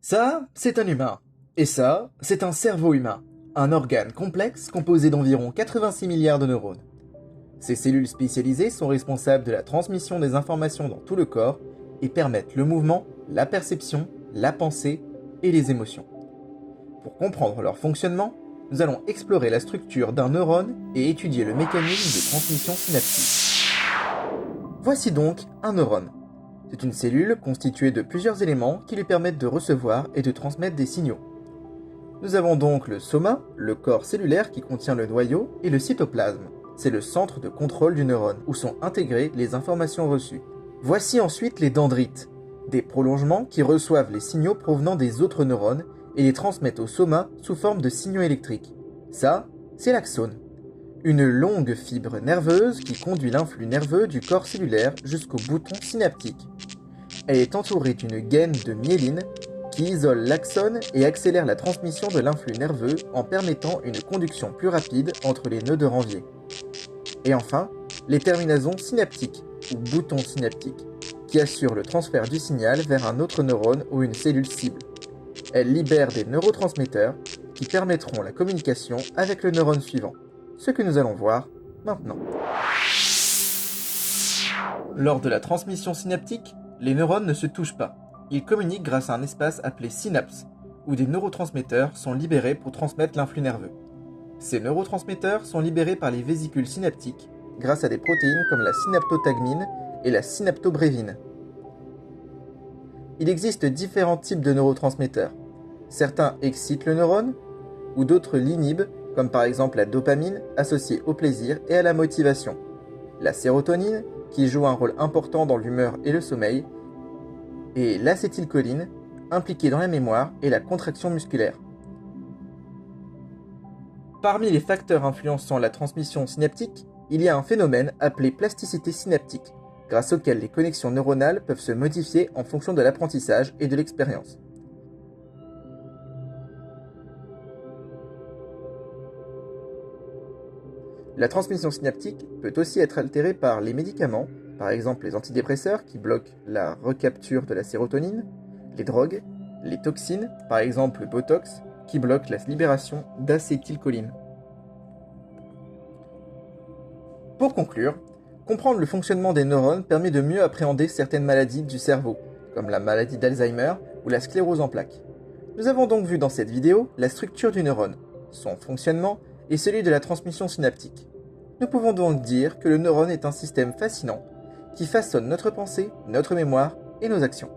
Ça, c'est un humain. Et ça, c'est un cerveau humain. Un organe complexe composé d'environ 86 milliards de neurones. Ces cellules spécialisées sont responsables de la transmission des informations dans tout le corps et permettent le mouvement, la perception, la pensée et les émotions. Pour comprendre leur fonctionnement, nous allons explorer la structure d'un neurone et étudier le mécanisme de transmission synaptique. Voici donc un neurone. C'est une cellule constituée de plusieurs éléments qui lui permettent de recevoir et de transmettre des signaux. Nous avons donc le soma, le corps cellulaire qui contient le noyau, et le cytoplasme. C'est le centre de contrôle du neurone, où sont intégrées les informations reçues. Voici ensuite les dendrites, des prolongements qui reçoivent les signaux provenant des autres neurones et les transmettent au soma sous forme de signaux électriques. Ça, c'est l'axone, une longue fibre nerveuse qui conduit l'influx nerveux du corps cellulaire jusqu'au bouton synaptique. Elle est entourée d'une gaine de myéline qui isole l'axone et accélère la transmission de l'influx nerveux en permettant une conduction plus rapide entre les nœuds de Ranvier. Et enfin, les terminaisons synaptiques, ou boutons synaptiques, qui assurent le transfert du signal vers un autre neurone ou une cellule cible. Elles libèrent des neurotransmetteurs qui permettront la communication avec le neurone suivant, ce que nous allons voir maintenant. Lors de la transmission synaptique, les neurones ne se touchent pas. Ils communiquent grâce à un espace appelé synapse, où des neurotransmetteurs sont libérés pour transmettre l'influx nerveux. Ces neurotransmetteurs sont libérés par les vésicules synaptiques grâce à des protéines comme la synaptotagmine et la synaptobrévine. Il existe différents types de neurotransmetteurs. Certains excitent le neurone, ou d'autres l'inhibent, comme par exemple la dopamine associée au plaisir et à la motivation, la sérotonine qui joue un rôle important dans l'humeur et le sommeil, et l'acétylcholine impliquée dans la mémoire et la contraction musculaire. Parmi les facteurs influençant la transmission synaptique, il y a un phénomène appelé plasticité synaptique, grâce auquel les connexions neuronales peuvent se modifier en fonction de l'apprentissage et de l'expérience. La transmission synaptique peut aussi être altérée par les médicaments, par exemple les antidépresseurs qui bloquent la recapture de la sérotonine, les drogues, les toxines, par exemple le Botox, qui bloquent la libération d'acétylcholine. Pour conclure, comprendre le fonctionnement des neurones permet de mieux appréhender certaines maladies du cerveau, comme la maladie d'Alzheimer ou la sclérose en plaques. Nous avons donc vu dans cette vidéo la structure du neurone, son fonctionnement et celui de la transmission synaptique. Nous pouvons donc dire que le neurone est un système fascinant qui façonne notre pensée, notre mémoire et nos actions.